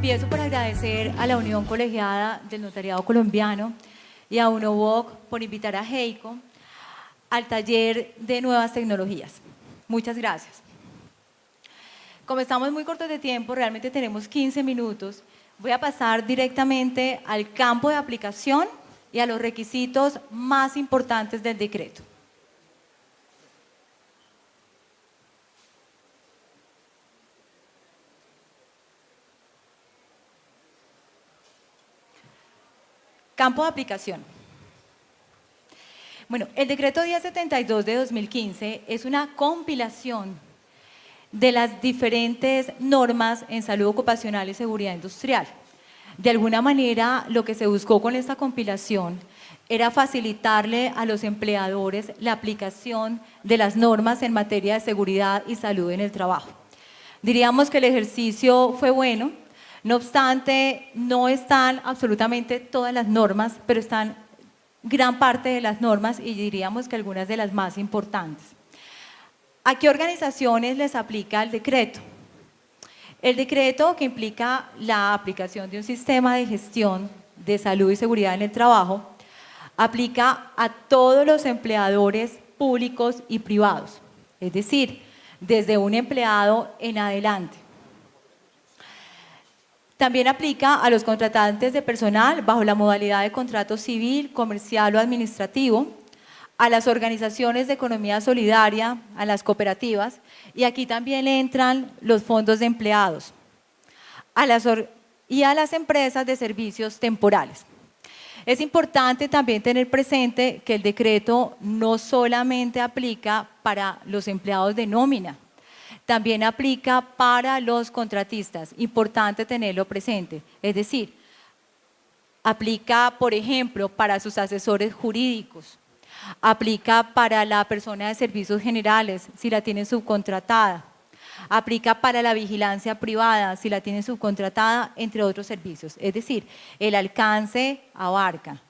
Empiezo por agradecer a la Unión Colegiada del Notariado Colombiano y a UNOVOC por invitar a Heico al taller de nuevas tecnologías. Muchas gracias. Como estamos muy cortos de tiempo, realmente tenemos 15 minutos, voy a pasar directamente al campo de aplicación y a los requisitos más importantes del decreto. Campo de aplicación. Bueno, el decreto 1072 de 2015 es una compilación de las diferentes normas en salud ocupacional y seguridad industrial. De alguna manera, lo que se buscó con esta compilación era facilitarle a los empleadores la aplicación de las normas en materia de seguridad y salud en el trabajo. Diríamos que el ejercicio fue bueno. No obstante, no están absolutamente todas las normas, pero están gran parte de las normas y diríamos que algunas de las más importantes. ¿A qué organizaciones les aplica el decreto? El decreto, que implica la aplicación de un sistema de gestión de salud y seguridad en el trabajo, aplica a todos los empleadores públicos y privados, es decir, desde un empleado en adelante. También aplica a los contratantes de personal bajo la modalidad de contrato civil, comercial o administrativo, a las organizaciones de economía solidaria, a las cooperativas, y aquí también entran los fondos de empleados, y a las empresas de servicios temporales. Es importante también tener presente que el decreto no solamente aplica para los empleados de nómina, también aplica para los contratistas, importante tenerlo presente, es decir, aplica, por ejemplo, para sus asesores jurídicos, aplica para la persona de servicios generales, si la tienen subcontratada, aplica para la vigilancia privada, si la tienen subcontratada, entre otros servicios. Es decir, el alcance abarca,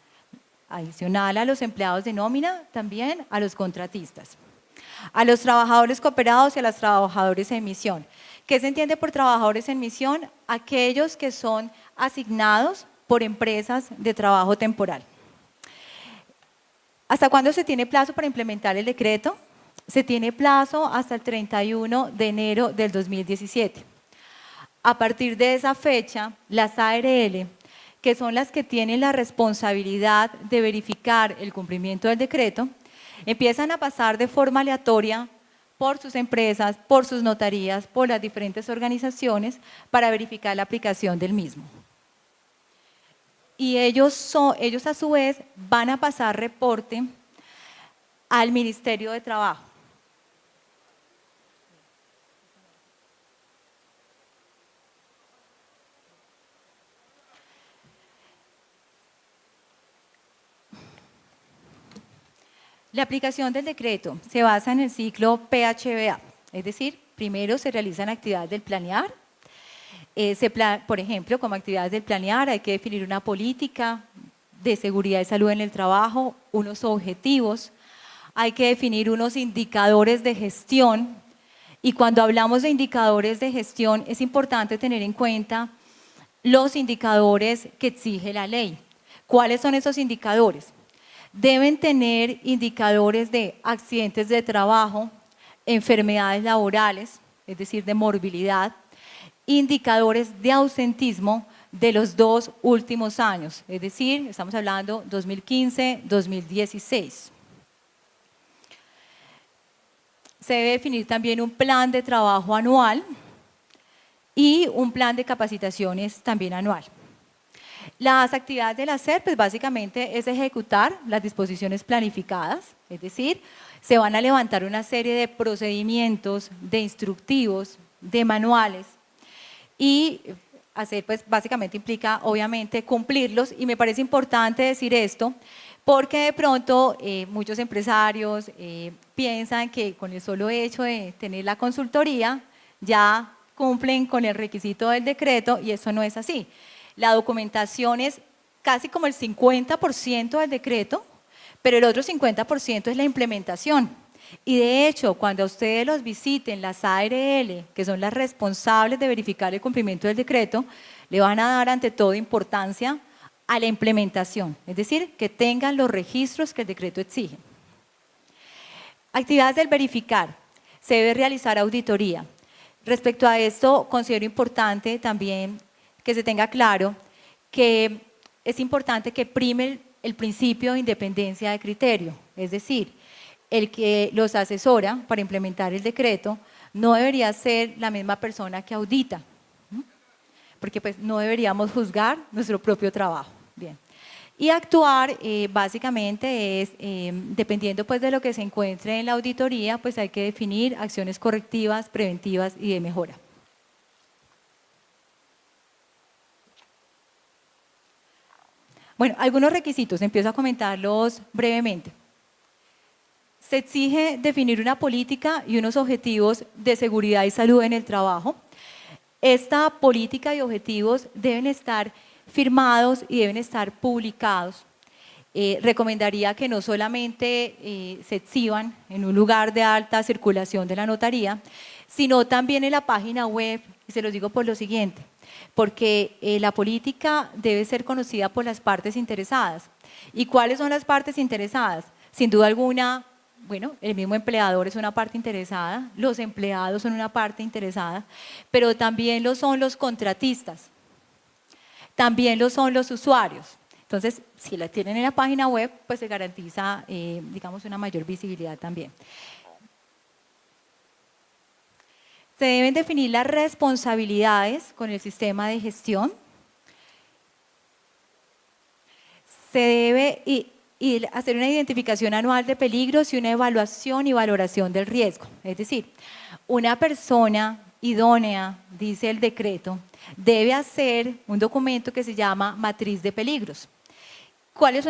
adicional a los empleados de nómina, también a los contratistas, a los trabajadores cooperados y a los trabajadores en misión. ¿Qué se entiende por trabajadores en misión? Aquellos que son asignados por empresas de trabajo temporal. ¿Hasta cuándo se tiene plazo para implementar el decreto? Se tiene plazo hasta el 31 de enero del 2017. A partir de esa fecha, las ARL, que son las que tienen la responsabilidad de verificar el cumplimiento del decreto, empiezan a pasar de forma aleatoria por sus empresas, por sus notarías, por las diferentes organizaciones para verificar la aplicación del mismo. Y ellos a su vez van a pasar reporte al Ministerio de Trabajo. La aplicación del decreto se basa en el ciclo PHBA, es decir, primero se realizan actividades del planear. Por ejemplo, como actividades del planear hay que definir una política de seguridad y salud en el trabajo, unos objetivos, hay que definir unos indicadores de gestión, y cuando hablamos de indicadores de gestión es importante tener en cuenta los indicadores que exige la ley. ¿Cuáles son esos indicadores? Deben tener indicadores de accidentes de trabajo, enfermedades laborales, es decir, de morbilidad, indicadores de ausentismo de los 2 últimos años, es decir, estamos hablando 2015-2016. Se debe definir también un plan de trabajo anual y un plan de capacitaciones también anual. Las actividades del hacer, pues básicamente es ejecutar las disposiciones planificadas, es decir, se van a levantar una serie de procedimientos, de instructivos, de manuales, y hacer pues básicamente implica obviamente cumplirlos, y me parece importante decir esto porque de pronto muchos empresarios piensan que con el solo hecho de tener la consultoría ya cumplen con el requisito del decreto, y eso no es así. La documentación es casi como el 50% del decreto, pero el otro 50% es la implementación. Y de hecho, cuando a ustedes los visiten las ARL, que son las responsables de verificar el cumplimiento del decreto, le van a dar ante todo importancia a la implementación, es decir, que tengan los registros que el decreto exige. Actividades del verificar. Se debe realizar auditoría. Respecto a esto, considero importante también que se tenga claro que es importante que prime el principio de independencia de criterio, es decir, el que los asesora para implementar el decreto no debería ser la misma persona que audita, porque pues no deberíamos juzgar nuestro propio trabajo. Bien. Y actuar básicamente es, dependiendo pues de lo que se encuentre en la auditoría, pues hay que definir acciones correctivas, preventivas y de mejora. Bueno, algunos requisitos, empiezo a comentarlos brevemente. Se exige definir una política y unos objetivos de seguridad y salud en el trabajo. Esta política y objetivos deben estar firmados y deben estar publicados. Recomendaría que no solamente se exhiban en un lugar de alta circulación de la notaría, sino también en la página web, y se los digo por lo siguiente, porque la política debe ser conocida por las partes interesadas. ¿Y cuáles son las partes interesadas? Sin duda alguna, bueno, el mismo empleador es una parte interesada, los empleados son una parte interesada, pero también lo son los contratistas, también lo son los usuarios. Entonces, si la tienen en la página web, pues se garantiza, digamos, una mayor visibilidad también. Se deben definir las responsabilidades con el sistema de gestión. Se debe hacer una identificación anual de peligros y una evaluación y valoración del riesgo. Es decir, una persona idónea, dice el decreto, debe hacer un documento que se llama matriz de peligros. Cuando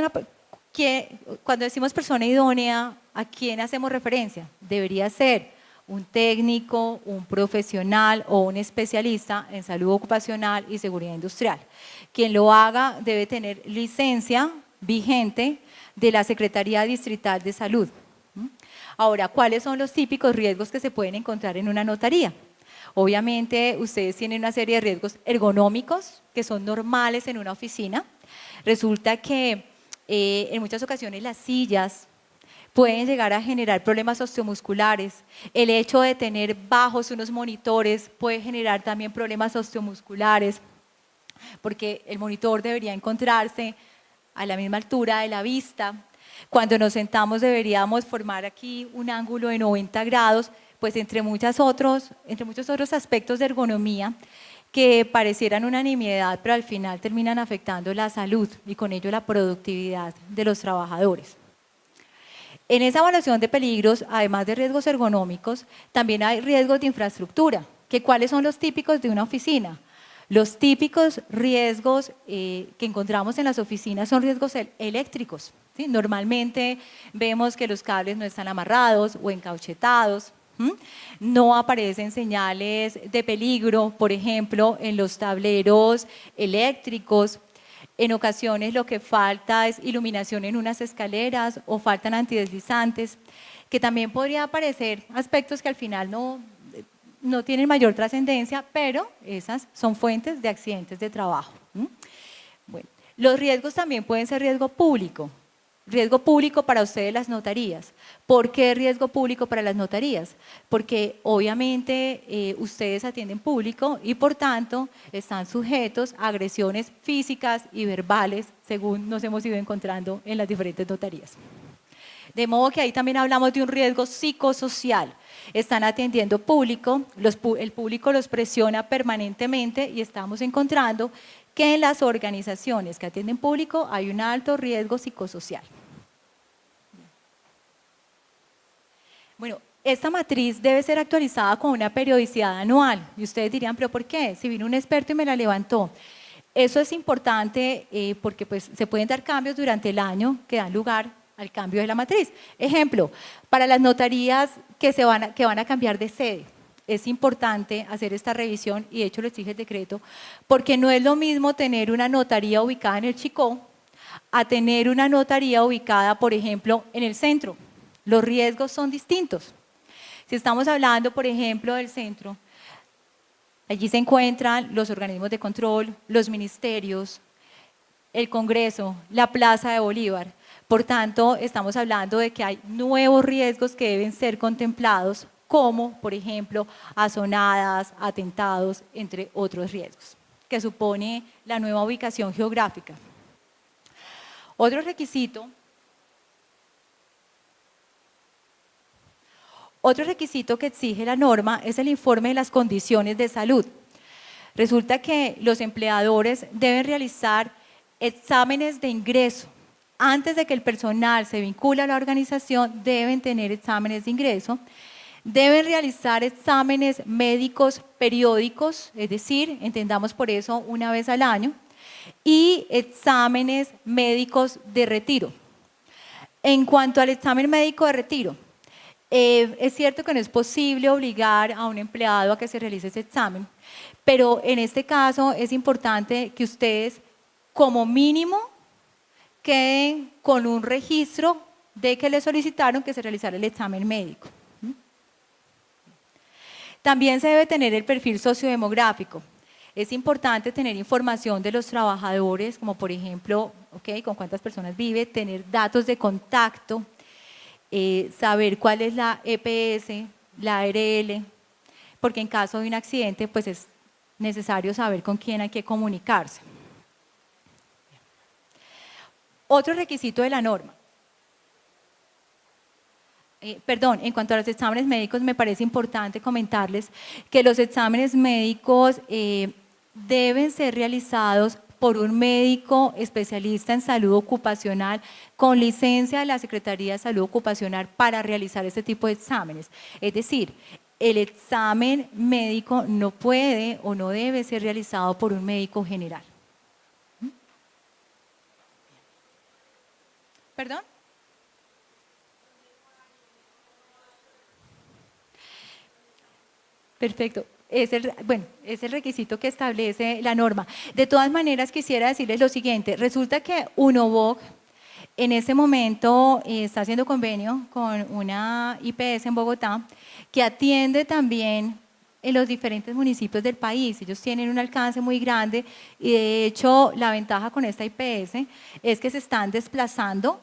decimos persona idónea, ¿a quién hacemos referencia? Debería ser un técnico, un profesional o un especialista en salud ocupacional y seguridad industrial. Quien lo haga debe tener licencia vigente de la Secretaría Distrital de Salud. Ahora, ¿cuáles son los típicos riesgos que se pueden encontrar en una notaría? Obviamente, ustedes tienen una serie de riesgos ergonómicos que son normales en una oficina. Resulta que en muchas ocasiones las sillas pueden llegar a generar problemas osteomusculares. El hecho de tener bajos unos monitores puede generar también problemas osteomusculares, porque el monitor debería encontrarse a la misma altura de la vista. Cuando nos sentamos deberíamos formar aquí un ángulo de 90 grados, pues entre muchos otros aspectos de ergonomía que parecieran una nimiedad, pero al final terminan afectando la salud y con ello la productividad de los trabajadores. En esa evaluación de peligros, además de riesgos ergonómicos, también hay riesgos de infraestructura. ¿Cuáles son los típicos de una oficina? Los típicos riesgos que encontramos en las oficinas son riesgos eléctricos, ¿sí? Normalmente vemos que los cables no están amarrados o encauchetados. No aparecen señales de peligro, por ejemplo, en los tableros eléctricos. En ocasiones lo que falta es iluminación en unas escaleras o faltan antideslizantes, que también podría aparecer aspectos que al final no tienen mayor trascendencia, pero esas son fuentes de accidentes de trabajo. Bueno, los riesgos también pueden ser riesgo público. Riesgo público para ustedes las notarías. ¿Por qué riesgo público para las notarías? Porque obviamente ustedes atienden público y por tanto están sujetos a agresiones físicas y verbales según nos hemos ido encontrando en las diferentes notarías. De modo que ahí también hablamos de un riesgo psicosocial. Están atendiendo público, el público los presiona permanentemente y estamos encontrando que en las organizaciones que atienden público hay un alto riesgo psicosocial. Bueno, esta matriz debe ser actualizada con una periodicidad anual. Y ustedes dirían, ¿pero por qué? Si vino un experto y me la levantó. Eso es importante porque pues, se pueden dar cambios durante el año que dan lugar al cambio de la matriz. Ejemplo, para las notarías que van a cambiar de sede. Es importante hacer esta revisión y de hecho lo exige el decreto, porque no es lo mismo tener una notaría ubicada en el Chicó a tener una notaría ubicada, por ejemplo, en el centro. Los riesgos son distintos. Si estamos hablando, por ejemplo, del centro, allí se encuentran los organismos de control, los ministerios, el Congreso, la Plaza de Bolívar. Por tanto, estamos hablando de que hay nuevos riesgos que deben ser contemplados, como, por ejemplo, azonadas, atentados, entre otros riesgos, que supone la nueva ubicación geográfica. Otro requisito que exige la norma es el informe de las condiciones de salud. Resulta que los empleadores deben realizar exámenes de ingreso. Antes de que el personal se vincule a la organización, deben tener exámenes de ingreso. Deben realizar exámenes médicos periódicos, es decir, entendamos por eso una vez al año, y exámenes médicos de retiro. En cuanto al examen médico de retiro, es cierto que no es posible obligar a un empleado a que se realice ese examen, pero en este caso es importante que ustedes, como mínimo, queden con un registro de que le solicitaron que se realizara el examen médico. También se debe tener el perfil sociodemográfico. Es importante tener información de los trabajadores, como por ejemplo, con cuántas personas vive, tener datos de contacto, saber cuál es la EPS, la ARL, porque en caso de un accidente, pues es necesario saber con quién hay que comunicarse. Otro requisito de la norma. En cuanto a los exámenes médicos, me parece importante comentarles que los exámenes médicos deben ser realizados por un médico especialista en salud ocupacional con licencia de la Secretaría de Salud Ocupacional para realizar este tipo de exámenes. Es decir, el examen médico no puede o no debe ser realizado por un médico general. ¿Perdón? Perfecto. Es el requisito que establece la norma. De todas maneras, quisiera decirles lo siguiente. Resulta que UNOVOC en este momento está haciendo convenio con una IPS en Bogotá que atiende también en los diferentes municipios del país. Ellos tienen un alcance muy grande y de hecho la ventaja con esta IPS es que se están desplazando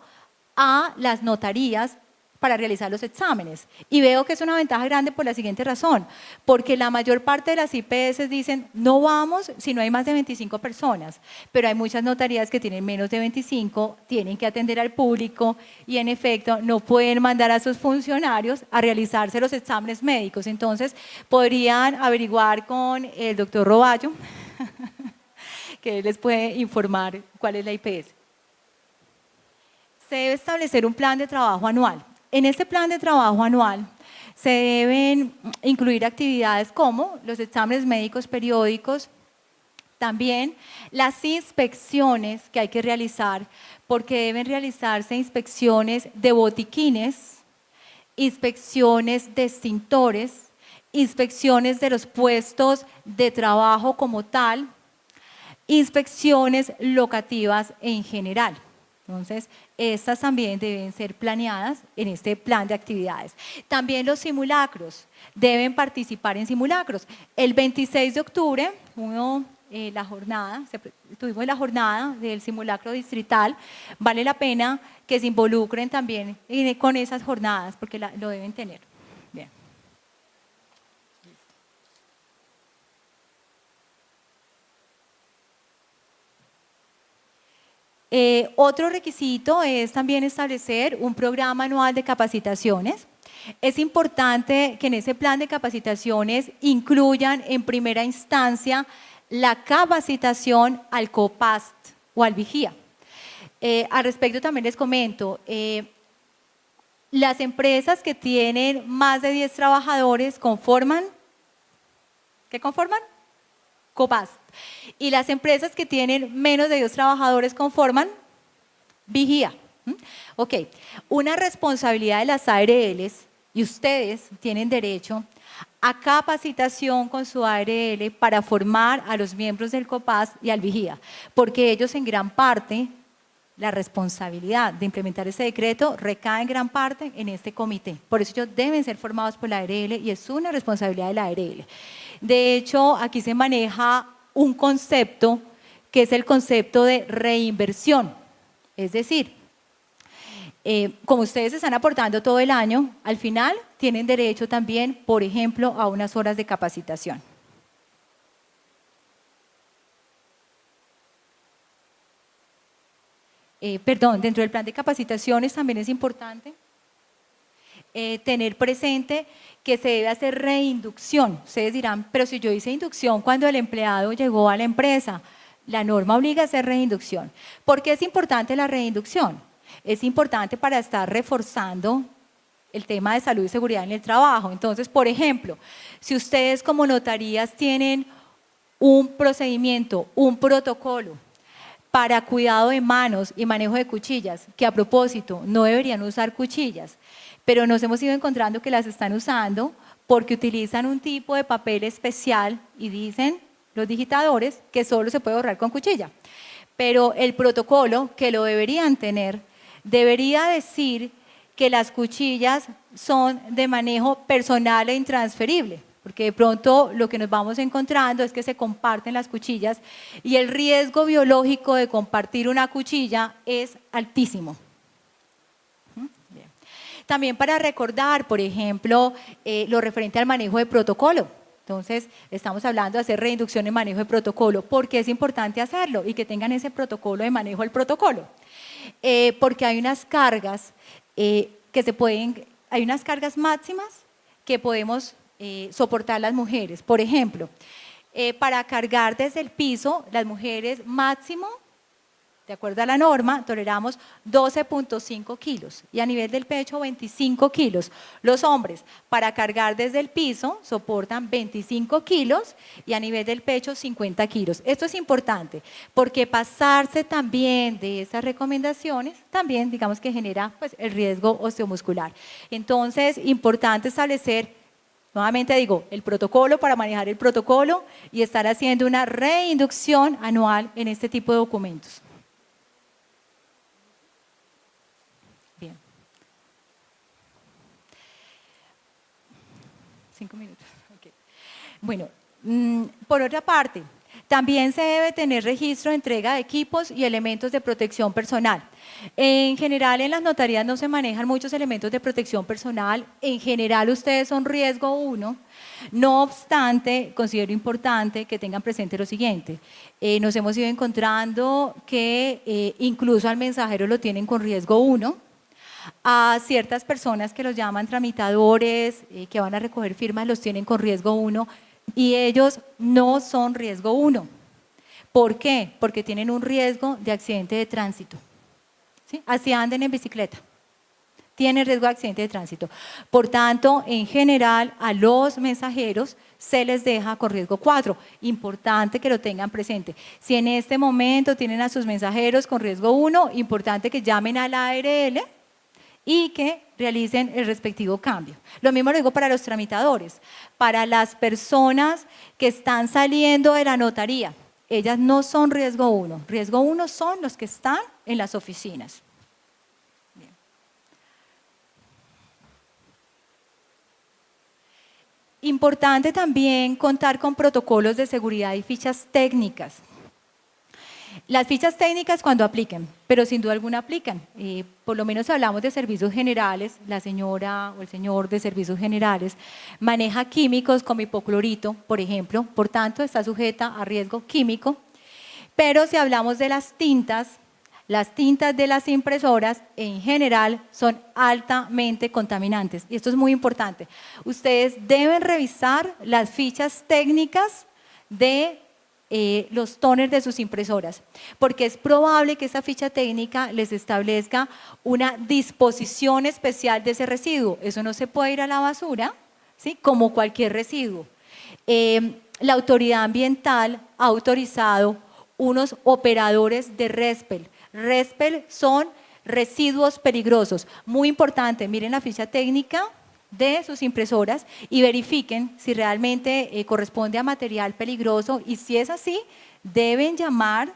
a las notarías para realizar los exámenes. Y veo que es una ventaja grande por la siguiente razón, porque la mayor parte de las IPS dicen no vamos si no hay más de 25 personas, pero hay muchas notarías que tienen menos de 25, tienen que atender al público y en efecto no pueden mandar a sus funcionarios a realizarse los exámenes médicos. Entonces podrían averiguar con el doctor Roballo, que él les puede informar cuál es la IPS. Se debe establecer un plan de trabajo anual. En este plan de trabajo anual se deben incluir actividades como los exámenes médicos periódicos, también las inspecciones que hay que realizar, porque deben realizarse inspecciones de botiquines, inspecciones de extintores, inspecciones de los puestos de trabajo como tal, inspecciones locativas en general. Entonces, estas también deben ser planeadas en este plan de actividades. También los simulacros, deben participar en simulacros. El 26 de octubre, tuvimos la jornada del simulacro distrital, vale la pena que se involucren también con esas jornadas, porque lo deben tener. Bien. Otro requisito es también establecer un programa anual de capacitaciones. Es importante que en ese plan de capacitaciones incluyan en primera instancia la capacitación al COPAST o al vigía. Al respecto también les comento, las empresas que tienen más de 10 trabajadores conforman, ¿qué conforman? COPAST. Y las empresas que tienen menos de 10 trabajadores conforman vigía. Ok, una responsabilidad de las ARLs, y ustedes tienen derecho a capacitación con su ARL para formar a los miembros del COPAST y al vigía, porque ellos en gran parte la responsabilidad de implementar ese decreto recae en gran parte en este comité. Por eso ellos deben ser formados por la ARL y es una responsabilidad de la ARL. De hecho, aquí se maneja un concepto que es el concepto de reinversión. Es decir, como ustedes están aportando todo el año, al final tienen derecho también, por ejemplo, a unas horas de capacitación. Dentro del plan de capacitaciones también es importante tener presente que se debe hacer reinducción. Ustedes dirán, pero si yo hice inducción cuando el empleado llegó a la empresa, la norma obliga a hacer reinducción. ¿Por qué es importante la reinducción? Es importante para estar reforzando el tema de salud y seguridad en el trabajo. Entonces, por ejemplo, si ustedes como notarías tienen un procedimiento, un protocolo para cuidado de manos y manejo de cuchillas, que a propósito no deberían usar cuchillas, pero nos hemos ido encontrando que las están usando porque utilizan un tipo de papel especial y dicen los digitadores que solo se puede borrar con cuchilla. Pero el protocolo, que lo deberían tener, debería decir que las cuchillas son de manejo personal e intransferible, porque de pronto lo que nos vamos encontrando es que se comparten las cuchillas y el riesgo biológico de compartir una cuchilla es altísimo. Bien. También para recordar, por ejemplo, lo referente al manejo de protocolo. Entonces, estamos hablando de hacer reinducción en manejo de protocolo. ¿Por qué es importante hacerlo? Y que tengan ese protocolo de manejo del protocolo. Porque hay unas cargas hay unas cargas máximas que podemos soportar las mujeres. Por ejemplo, para cargar desde el piso, las mujeres máximo, de acuerdo a la norma, toleramos 12.5 kilos y a nivel del pecho 25 kilos. Los hombres, para cargar desde el piso, soportan 25 kilos y a nivel del pecho 50 kilos. Esto es importante porque pasarse también de esas recomendaciones también, digamos que genera pues, el riesgo osteomuscular. Entonces, importante establecer, nuevamente digo, el protocolo para manejar el protocolo y estar haciendo una reinducción anual en este tipo de documentos. Bien. 5 minutos. Okay. Bueno, por otra parte, también se debe tener registro de entrega de equipos y elementos de protección personal. En general, en las notarías no se manejan muchos elementos de protección personal. En general, ustedes son riesgo 1. No obstante, considero importante que tengan presente lo siguiente. Nos hemos ido encontrando que incluso al mensajero lo tienen con riesgo 1. A ciertas personas que los llaman tramitadores, que van a recoger firmas, los tienen con riesgo 1 y ellos no son riesgo 1. ¿Por qué? Porque tienen un riesgo de accidente de tránsito. ¿Sí? Así anden en bicicleta. Tienen riesgo de accidente de tránsito. Por tanto, en general, a los mensajeros se les deja con riesgo 4. Importante que lo tengan presente. Si en este momento tienen a sus mensajeros con riesgo 1, importante que llamen a la ARL y que realicen el respectivo cambio. Lo mismo lo digo para los tramitadores, para las personas que están saliendo de la notaría. Ellas no son riesgo 1. Riesgo 1 son los que están en las oficinas. Bien. Importante también contar con protocolos de seguridad y fichas técnicas. Las fichas técnicas cuando apliquen, pero sin duda alguna aplican. Por lo menos hablamos de servicios generales, la señora o el señor de servicios generales maneja químicos como hipoclorito, por ejemplo, por tanto está sujeta a riesgo químico. Pero si hablamos de las tintas de las impresoras en general son altamente contaminantes. Y esto es muy importante. Ustedes deben revisar las fichas técnicas de los toners de sus impresoras, porque es probable que esa ficha técnica les establezca una disposición especial de ese residuo. Eso no se puede ir a la basura, ¿sí? Como cualquier residuo. La autoridad ambiental ha autorizado unos operadores de RESPEL. RESPEL son residuos peligrosos. Muy importante, miren la ficha técnica de sus impresoras y verifiquen si realmente corresponde a material peligroso y si es así, deben llamar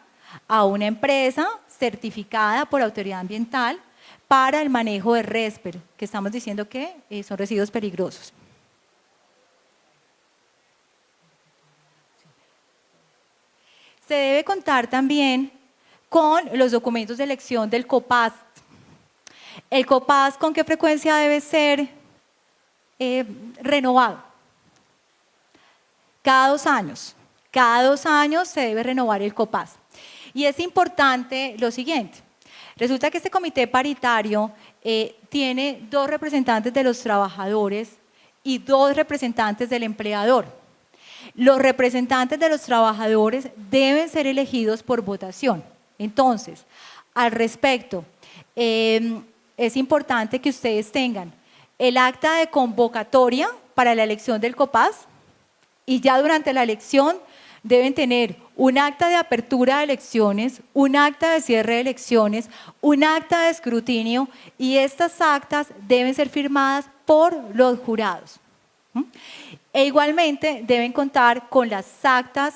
a una empresa, certificada por autoridad ambiental para el manejo de RESPER, que estamos diciendo que son residuos peligrosos. Se debe contar también con los documentos de elección del COPAS. El COPAS, ¿con qué frecuencia debe ser renovado? Cada 2 años. Cada 2 años se debe renovar el COPAS. Y es importante lo siguiente. Resulta que este comité paritario tiene 2 representantes de los trabajadores y 2 representantes del empleador. Los representantes de los trabajadores deben ser elegidos por votación. Entonces, al respecto, es importante que ustedes tengan el acta de convocatoria para la elección del COPAS y ya durante la elección deben tener un acta de apertura de elecciones, un acta de cierre de elecciones, un acta de escrutinio y estas actas deben ser firmadas por los jurados. E igualmente deben contar con las actas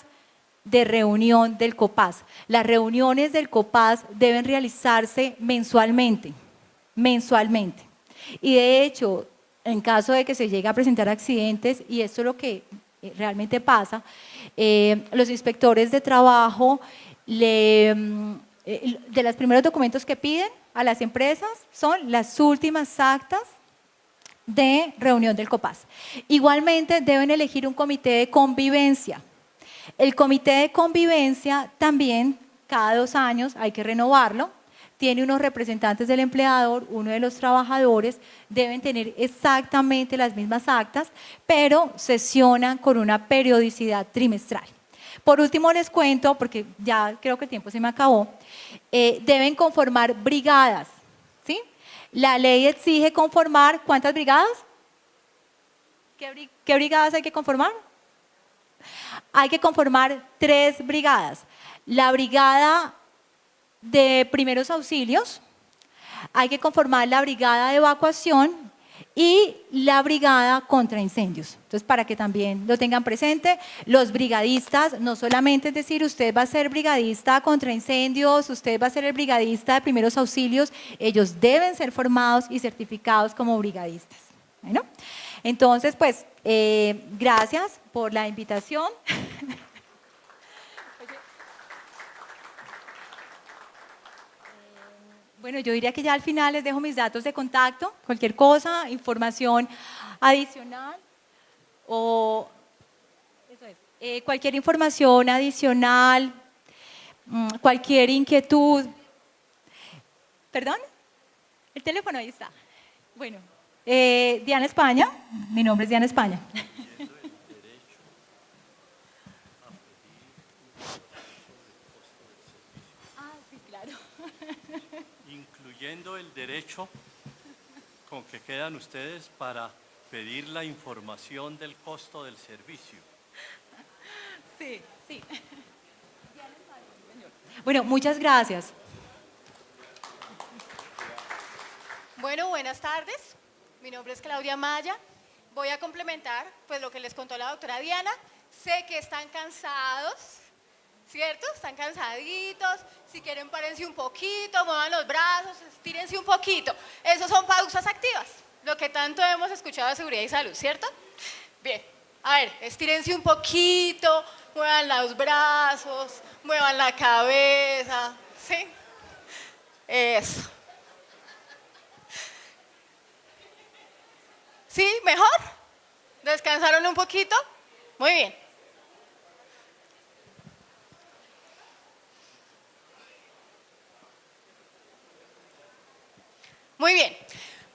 de reunión del COPAS. Las reuniones del COPAS deben realizarse mensualmente. Y de hecho, en caso de que se llegue a presentar accidentes, y esto es lo que realmente pasa, los inspectores de trabajo, de los primeros documentos que piden a las empresas son las últimas actas de reunión del COPAS. Igualmente deben elegir un comité de convivencia. El comité de convivencia también cada 2 años hay que renovarlo. Tiene unos representantes del empleador, uno de los trabajadores, deben tener exactamente las mismas actas, pero sesionan con una periodicidad trimestral. Por último les cuento, porque ya creo que el tiempo se me acabó, deben conformar brigadas, ¿sí? La ley exige conformar, ¿cuántas brigadas? ¿Qué brigadas hay que conformar? Hay que conformar 3 brigadas. La brigada de primeros auxilios, hay que conformar la brigada de evacuación y la brigada contra incendios. Entonces, para que también lo tengan presente, los brigadistas, no solamente es decir, usted va a ser brigadista contra incendios, usted va a ser el brigadista de primeros auxilios, ellos deben ser formados y certificados como brigadistas. Bueno, entonces, pues, gracias por la invitación. Bueno, yo diría que ya al final les dejo mis datos de contacto, cualquier cosa, información adicional o eso es, cualquier información adicional, cualquier inquietud. ¿Perdón? El teléfono ahí está. Bueno, Diana España, mi nombre es Diana España. Incluyendo el derecho con que quedan ustedes para pedir la información del costo del servicio. Sí, sí. Bueno, muchas gracias. Bueno, buenas tardes. Mi nombre es Claudia Maya. Voy a complementar pues lo que les contó la doctora Diana. Sé que están cansados, ¿cierto? Están cansaditos. Si quieren, párense un poquito, muevan los brazos, estírense un poquito. Esos son pausas activas, lo que tanto hemos escuchado de seguridad y salud, ¿cierto? Bien, a ver, estírense un poquito, muevan los brazos, muevan la cabeza, ¿sí? Eso. ¿Sí? ¿Mejor? ¿Descansaron un poquito? Muy bien. Muy bien,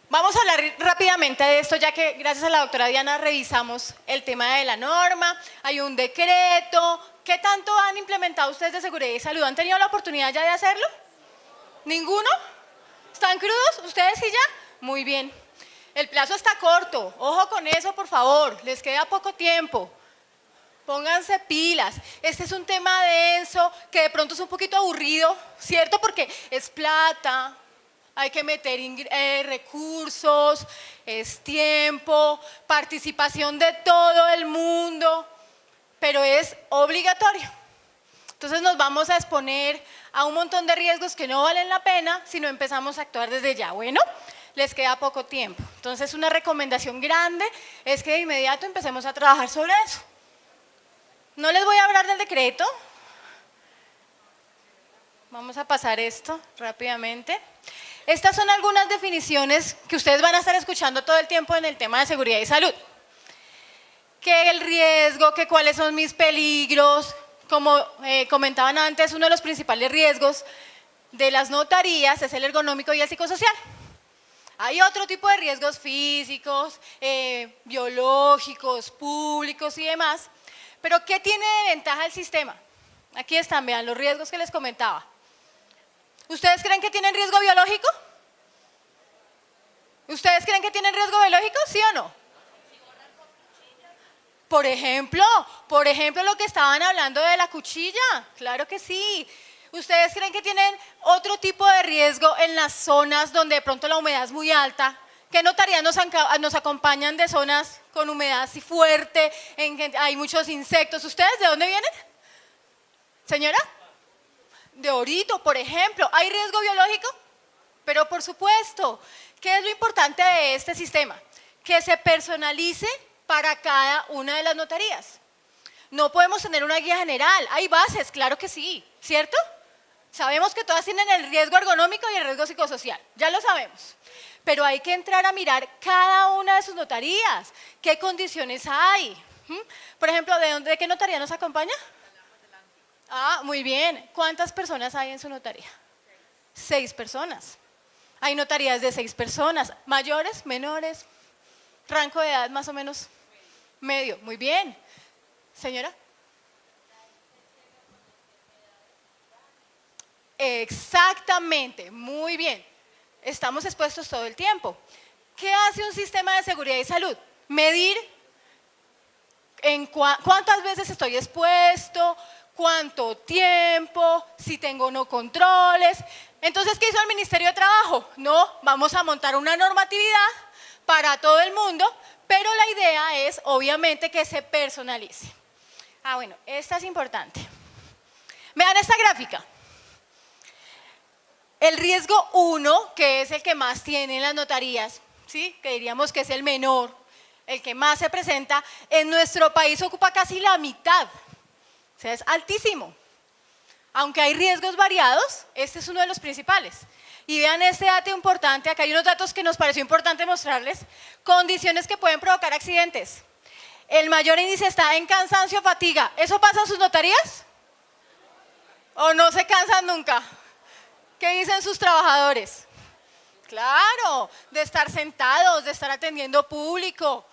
vamos a hablar rápidamente de esto, ya que gracias a la doctora Diana revisamos el tema de la norma, hay un decreto. ¿Qué tanto han implementado ustedes de seguridad y salud? ¿Han tenido la oportunidad ya de hacerlo? ¿Ninguno? ¿Están crudos? ¿Ustedes sí ya? Muy bien. El plazo está corto, ojo con eso por favor, les queda poco tiempo. Pónganse pilas, este es un tema denso que de pronto es un poquito aburrido, ¿cierto? Porque es plata. Hay que meter recursos, es tiempo, participación de todo el mundo, pero es obligatorio. Entonces nos vamos a exponer a un montón de riesgos que no valen la pena si no empezamos a actuar desde ya. Bueno, les queda poco tiempo. Entonces una recomendación grande es que de inmediato empecemos a trabajar sobre eso. No les voy a hablar del decreto. Vamos a pasar esto rápidamente. Estas son algunas definiciones que ustedes van a estar escuchando todo el tiempo en el tema de seguridad y salud. ¿Qué el riesgo? ¿Qué cuáles son mis peligros? Como comentaban antes, uno de los principales riesgos de las notarías es el ergonómico y el psicosocial. Hay otro tipo de riesgos físicos, biológicos, públicos y demás. Pero ¿qué tiene de ventaja el sistema? Aquí están, vean los riesgos que les comentaba. ¿Ustedes creen que tienen riesgo biológico? ¿Ustedes creen que tienen riesgo biológico? ¿Sí o no? Por ejemplo, lo que estaban hablando de la cuchilla, claro que sí. ¿Ustedes creen que tienen otro tipo de riesgo en las zonas donde de pronto la humedad es muy alta? ¿Qué notarías nos acompañan de zonas con humedad así fuerte, en que hay muchos insectos? ¿Ustedes de dónde vienen? ¿Señora? De Orito, por ejemplo. ¿Hay riesgo biológico? Pero por supuesto. ¿Qué es lo importante de este sistema? Que se personalice para cada una de las notarías. No podemos tener una guía general. Hay bases, claro que sí, ¿cierto? Sabemos que todas tienen el riesgo ergonómico y el riesgo psicosocial, ya lo sabemos. Pero hay que entrar a mirar cada una de sus notarías, qué condiciones hay. Por ejemplo, ¿de qué notaría nos acompaña? Ah, muy bien. ¿Cuántas personas hay en su notaría? 6 personas. Hay notarías de 6 personas, mayores, menores, rango de edad más o menos medio. Muy bien. Señora. Exactamente, muy bien. Estamos expuestos todo el tiempo. ¿Qué hace un sistema de seguridad y salud? Medir en cuántas veces estoy expuesto, cuánto tiempo, si tengo o no controles. Entonces, ¿qué hizo el Ministerio de Trabajo? No, vamos a montar una normatividad para todo el mundo, pero la idea es, obviamente, que se personalice. Ah, bueno, esta es importante. Vean esta gráfica. El riesgo 1, que es el que más tienen las notarías, ¿sí? Que diríamos que es el menor, el que más se presenta, en nuestro país ocupa casi la mitad. O sea, es altísimo. Aunque hay riesgos variados, este es uno de los principales. Y vean este dato importante, acá hay unos datos que nos pareció importante mostrarles, condiciones que pueden provocar accidentes. El mayor índice está en cansancio, fatiga. ¿Eso pasa en sus notarías? ¿O no se cansan nunca? ¿Qué dicen sus trabajadores? Claro, de estar sentados, de estar atendiendo público,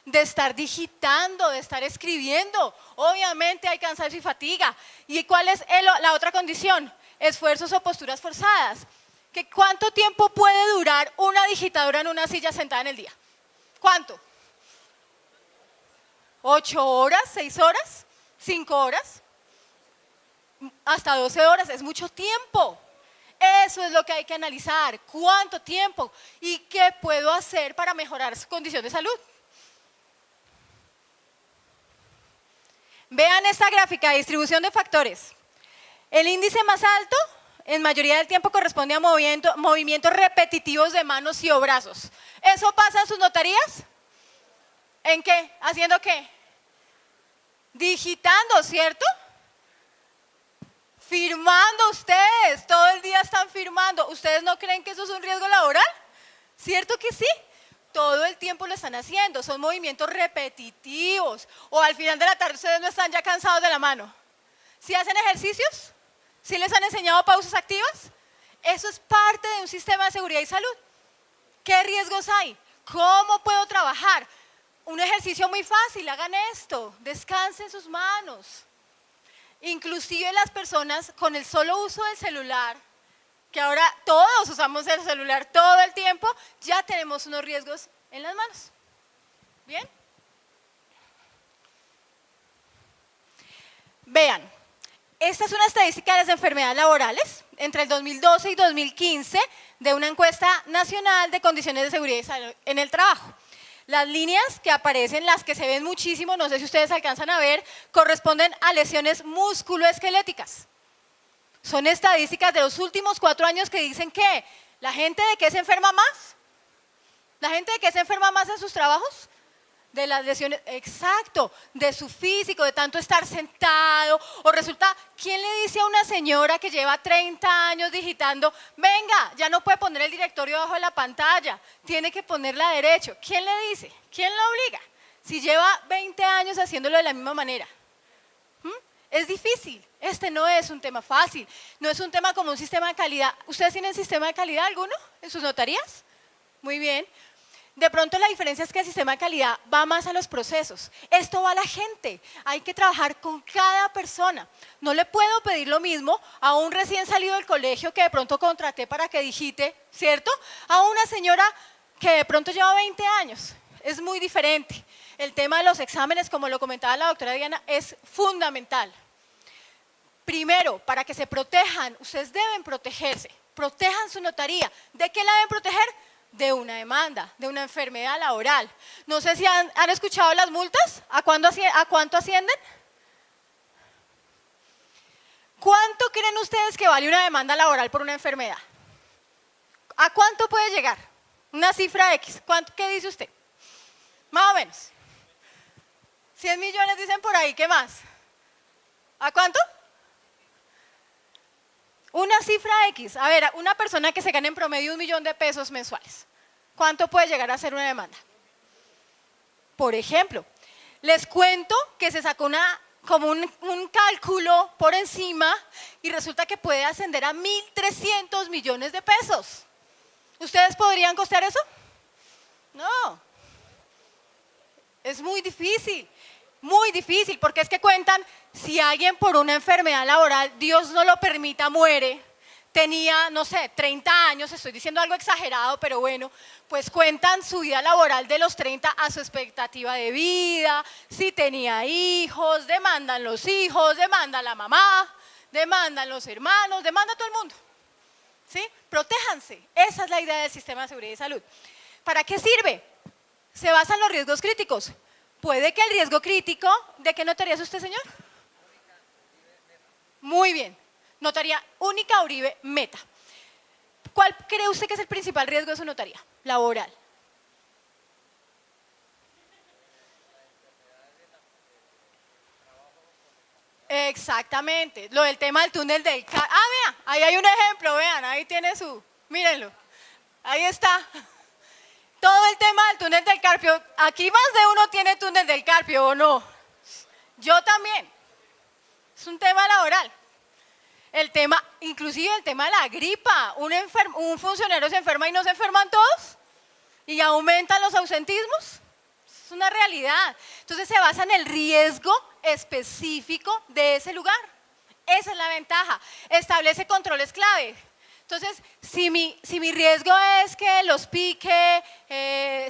de estar digitando, de estar escribiendo. Obviamente hay cansancio y fatiga. ¿Y cuál es la otra condición? Esfuerzos o posturas forzadas. ¿Cuánto tiempo puede durar una digitadora en una silla sentada en el día? ¿Cuánto? ¿8 horas? ¿6 horas? ¿5 horas? Hasta 12 horas, es mucho tiempo. Eso es lo que hay que analizar. ¿Cuánto tiempo? ¿Y qué puedo hacer para mejorar su condición de salud? Vean esta gráfica de distribución de factores. El índice más alto, en mayoría del tiempo, corresponde a movimientos repetitivos de manos y o brazos. ¿Eso pasa en sus notarías? ¿En qué? ¿Haciendo qué? Digitando, ¿cierto? Firmando ustedes, todo el día están firmando. ¿Ustedes no creen que eso es un riesgo laboral? ¿Cierto que sí? Todo el tiempo lo están haciendo, son movimientos repetitivos. O al final de la tarde ustedes no están ya cansados de la mano. ¿Sí hacen ejercicios? ¿Sí les han enseñado pausas activas? Eso es parte de un sistema de seguridad y salud. ¿Qué riesgos hay? ¿Cómo puedo trabajar? Un ejercicio muy fácil, hagan esto, descansen sus manos. Inclusive las personas con el solo uso del celular, que ahora todos usamos el celular todo el tiempo, ya tenemos unos riesgos en las manos. ¿Bien? Vean, esta es una estadística de las enfermedades laborales entre el 2012 y 2015 de una encuesta nacional de condiciones de seguridad y salud en el trabajo. Las líneas que aparecen, las que se ven muchísimo, no sé si ustedes alcanzan a ver, corresponden a lesiones musculoesqueléticas. Son estadísticas de los últimos 4 años que dicen que la gente de qué se enferma más, la gente de qué se enferma más en sus trabajos, de las lesiones, exacto, de su físico, de tanto estar sentado, o resulta, ¿quién le dice a una señora que lleva 30 años digitando, venga, ya no puede poner el directorio debajo de la pantalla, tiene que ponerla derecho? ¿Quién le dice? ¿Quién la obliga? Si lleva 20 años haciéndolo de la misma manera. Es difícil, este no es un tema fácil, no es un tema como un sistema de calidad. ¿Ustedes tienen sistema de calidad alguno en sus notarías? Muy bien. De pronto la diferencia es que el sistema de calidad va más a los procesos. Esto va a la gente. Hay que trabajar con cada persona. No le puedo pedir lo mismo a un recién salido del colegio que de pronto contraté para que digite, ¿cierto? A una señora que de pronto lleva 20 años. Es muy diferente. El tema de los exámenes, como lo comentaba la doctora Diana, es fundamental. Primero, para que se protejan, ustedes deben protegerse. Protejan su notaría. ¿De qué la deben proteger? De una demanda, de una enfermedad laboral. No sé si han escuchado las multas, ¿a cuánto ascienden? ¿Cuánto creen ustedes que vale una demanda laboral por una enfermedad? ¿A cuánto puede llegar? Una cifra X, ¿qué dice usted? Más o menos. 100 millones dicen por ahí, ¿qué más? ¿A cuánto? Una cifra X, a ver, una persona que se gane en promedio 1 millón de pesos mensuales, ¿cuánto puede llegar a ser una demanda? Por ejemplo, les cuento que se sacó como un cálculo por encima y resulta que puede ascender a 1.300 millones de pesos. ¿Ustedes podrían costear eso? No. Es muy difícil, porque es que cuentan, si alguien por una enfermedad laboral, Dios no lo permita, muere, tenía, no sé, 30 años, estoy diciendo algo exagerado, pero bueno, pues cuentan su vida laboral de los 30 a su expectativa de vida, si tenía hijos, demandan los hijos, demanda la mamá, demandan los hermanos, demanda todo el mundo. ¿Sí? Protéjanse, esa es la idea del sistema de seguridad y salud. ¿Para qué sirve? Se basa en los riesgos críticos. Puede que el riesgo crítico, ¿de qué notaría es usted, señor? Muy bien, notaría única Uribe Meta. ¿Cuál cree usted que es el principal riesgo de su notaría? Laboral. Exactamente, lo del tema del túnel del Carpio. Ah, vea, ahí hay un ejemplo, vean, ahí tiene mírenlo, ahí está. Todo el tema del túnel del Carpio, aquí más de uno tiene túnel del Carpio, ¿o no? Yo también. Es un tema laboral. El tema, inclusive el tema de la gripa. Un funcionario se enferma y no se enferman todos. Y aumentan los ausentismos. Es una realidad. Entonces se basa en el riesgo específico de ese lugar. Esa es la ventaja. Establece controles clave. Entonces, si mi riesgo es que los pique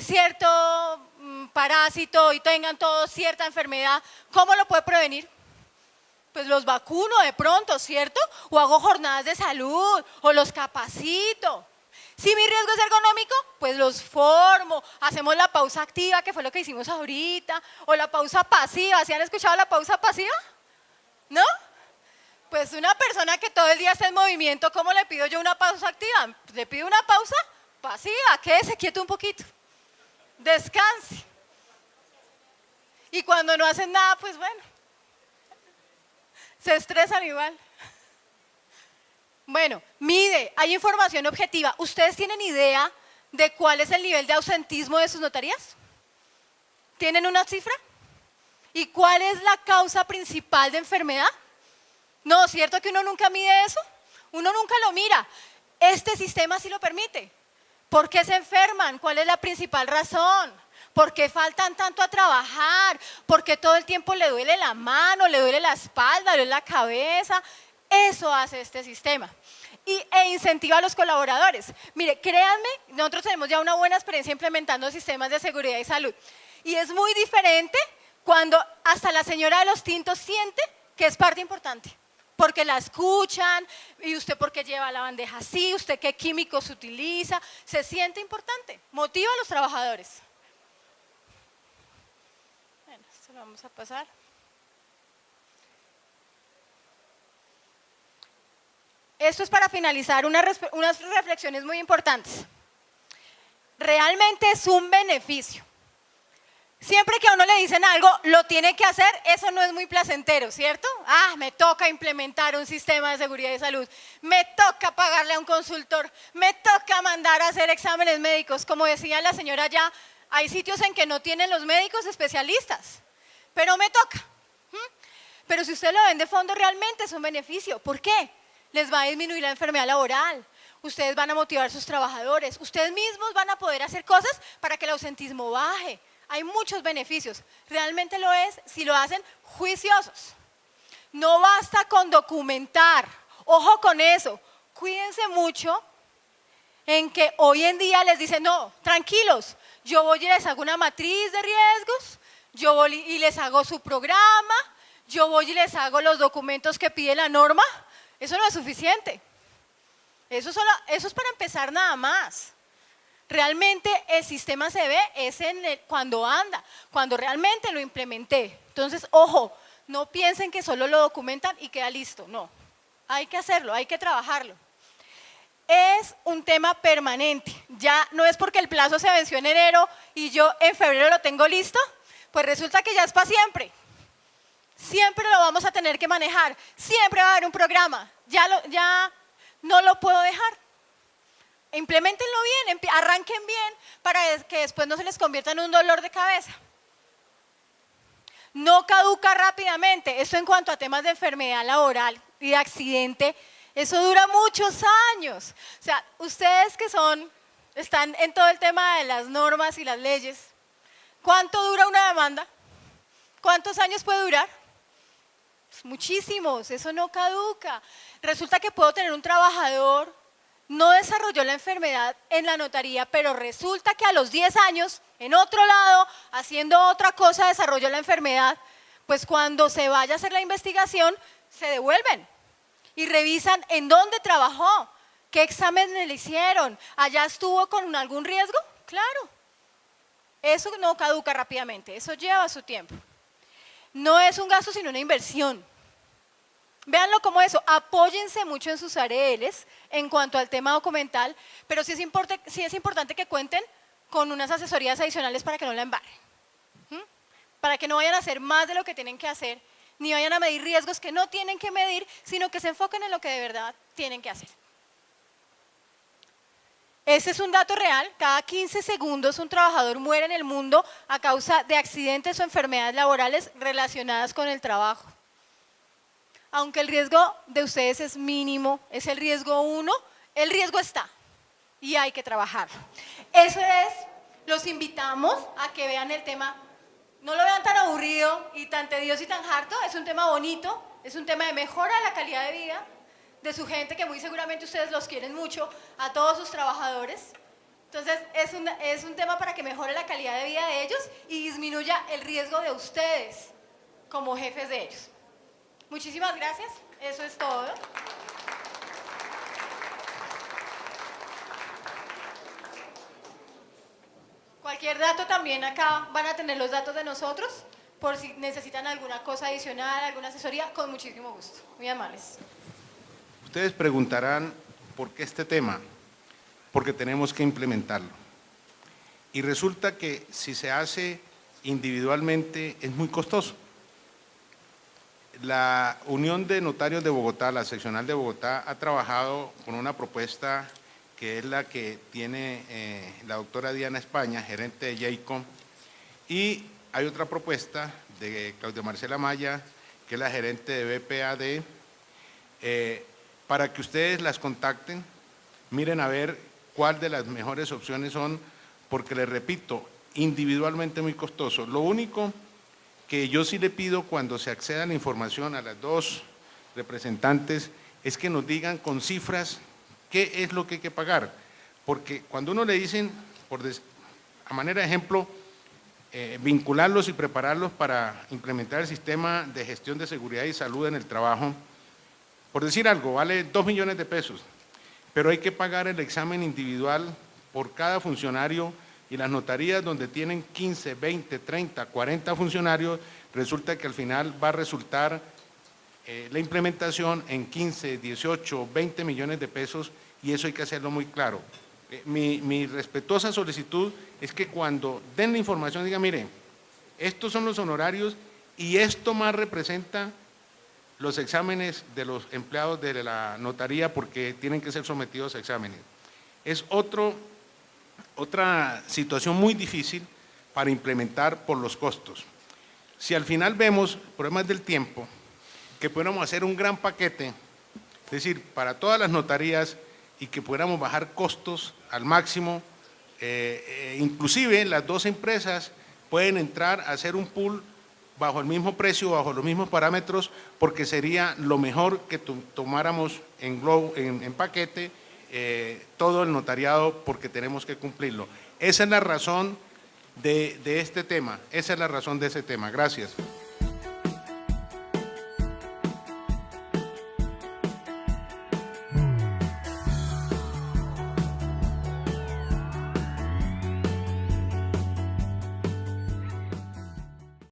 cierto parásito y tengan todos cierta enfermedad, ¿cómo lo puedo prevenir? Pues los vacuno de pronto, ¿cierto? O hago jornadas de salud, o los capacito. Si mi riesgo es ergonómico, pues los formo, hacemos la pausa activa, que fue lo que hicimos ahorita, o la pausa pasiva. ¿Sí han escuchado la pausa pasiva? ¿No? Pues una persona que todo el día está en movimiento, ¿cómo le pido yo una pausa activa? Le pido una pausa pasiva, quédese quieto un poquito, descanse. Y cuando no hacen nada, pues bueno, se estresan igual. Bueno, mide, hay información objetiva. ¿Ustedes tienen idea de cuál es el nivel de ausentismo de sus notarías? ¿Tienen una cifra? ¿Y cuál es la causa principal de enfermedad? No, ¿cierto que uno nunca mide eso? Uno nunca lo mira. Este sistema sí lo permite. ¿Por qué se enferman? ¿Cuál es la principal razón? ¿Por qué faltan tanto a trabajar? ¿Por qué todo el tiempo le duele la mano, le duele la espalda, le duele la cabeza? Eso hace este sistema. E incentiva a los colaboradores. Mire, créanme, nosotros tenemos ya una buena experiencia implementando sistemas de seguridad y salud. Y es muy diferente cuando hasta la señora de los tintos siente que es parte importante. Porque la escuchan, y usted por qué lleva la bandeja así, usted qué químicos utiliza, se siente importante, motiva a los trabajadores. vamos a pasar. Esto es para finalizar unas reflexiones muy importantes. Realmente es un beneficio. Siempre que a uno le dicen algo, lo tiene que hacer, eso no es muy placentero, ¿cierto? Ah, me toca implementar un sistema de seguridad y salud, me toca pagarle a un consultor, me toca mandar a hacer exámenes médicos. Como decía la señora ya, hay sitios en que no tienen los médicos especialistas, pero me toca. Pero si usted lo ven de fondo, realmente es un beneficio. ¿Por qué? Les va a disminuir la enfermedad laboral, ustedes van a motivar a sus trabajadores, ustedes mismos van a poder hacer cosas para que el ausentismo baje. Hay muchos beneficios, realmente lo es si lo hacen juiciosos. No basta con documentar, ojo con eso, cuídense mucho en que hoy en día les dicen, no, tranquilos, yo voy y les hago una matriz de riesgos, yo voy y les hago su programa, yo voy y les hago los documentos que pide la norma. Eso no es suficiente, eso es para empezar nada más. Realmente el sistema se ve cuando anda, cuando realmente lo implementé. Entonces, ojo, no piensen que solo lo documentan y queda listo, no. Hay que hacerlo, hay que trabajarlo. Es un tema permanente, ya no es porque el plazo se venció en enero y yo en febrero lo tengo listo, pues resulta que ya es para siempre. Siempre lo vamos a tener que manejar, siempre va a haber un programa, ya no lo puedo dejar. Implementenlo bien, arranquen bien para que después no se les convierta en un dolor de cabeza. No caduca rápidamente, esto en cuanto a temas de enfermedad laboral y de accidente, eso dura muchos años. O sea, ustedes que están en todo el tema de las normas y las leyes, ¿cuánto dura una demanda? ¿Cuántos años puede durar? Pues muchísimos, eso no caduca. Resulta que puedo tener un trabajador, no desarrolló la enfermedad en la notaría, pero resulta que a los 10 años, en otro lado, haciendo otra cosa, desarrolló la enfermedad, pues cuando se vaya a hacer la investigación, se devuelven y revisan en dónde trabajó, qué exámenes le hicieron, allá estuvo con algún riesgo, claro. Eso no caduca rápidamente, eso lleva su tiempo. No es un gasto, sino una inversión. Véanlo como eso, apóyense mucho en sus ARLs en cuanto al tema documental, pero sí es importante que cuenten con unas asesorías adicionales para que no la embarren. Para que no vayan a hacer más de lo que tienen que hacer, ni vayan a medir riesgos que no tienen que medir, sino que se enfoquen en lo que de verdad tienen que hacer. Ese es un dato real, cada 15 segundos un trabajador muere en el mundo a causa de accidentes o enfermedades laborales relacionadas con el trabajo. Aunque el riesgo de ustedes es mínimo, es el riesgo 1, el riesgo está y hay que trabajarlo. Eso es, los invitamos a que vean el tema, no lo vean tan aburrido y tan tedioso y tan harto, es un tema bonito, es un tema de mejora de la calidad de vida de su gente, que muy seguramente ustedes los quieren mucho, a todos sus trabajadores. Entonces es un tema para que mejore la calidad de vida de ellos y disminuya el riesgo de ustedes como jefes de ellos. Muchísimas gracias, eso es todo. Cualquier dato también acá van a tener los datos de nosotros, por si necesitan alguna cosa adicional, alguna asesoría, con muchísimo gusto. Muy amables. Ustedes preguntarán, ¿por qué este tema? Porque tenemos que implementarlo. Y resulta que si se hace individualmente es muy costoso. La Unión de Notarios de Bogotá, la seccional de Bogotá, ha trabajado con una propuesta que es la que tiene la doctora Diana España, gerente de JAICO, y hay otra propuesta de Claudia Marcela Maya, que es la gerente de BPAD, para que ustedes las contacten, miren a ver cuál de las mejores opciones son, porque les repito, individualmente muy costoso. Lo único que yo sí le pido cuando se acceda a la información a las dos representantes es que nos digan con cifras qué es lo que hay que pagar, porque cuando uno le dicen, a manera de ejemplo, vincularlos y prepararlos para implementar el sistema de gestión de seguridad y salud en el trabajo, por decir algo, vale 2 millones de pesos, pero hay que pagar el examen individual por cada funcionario, y las notarías donde tienen 15, 20, 30, 40 funcionarios resulta que al final va a resultar la implementación en 15, 18, 20 millones de pesos y eso hay que hacerlo muy claro. Mi respetuosa solicitud es que cuando den la información digan, mire, estos son los honorarios y esto más representa los exámenes de los empleados de la notaría porque tienen que ser sometidos a exámenes. Es otra situación muy difícil para implementar por los costos. Si al final vemos, problemas del tiempo, que pudiéramos hacer un gran paquete, es decir, para todas las notarías y que pudiéramos bajar costos al máximo, inclusive las dos empresas pueden entrar a hacer un pool bajo el mismo precio, bajo los mismos parámetros, porque sería lo mejor que tomáramos en paquete todo el notariado porque tenemos que cumplirlo. Esa es la razón de este tema, esa es la razón de ese tema. Gracias.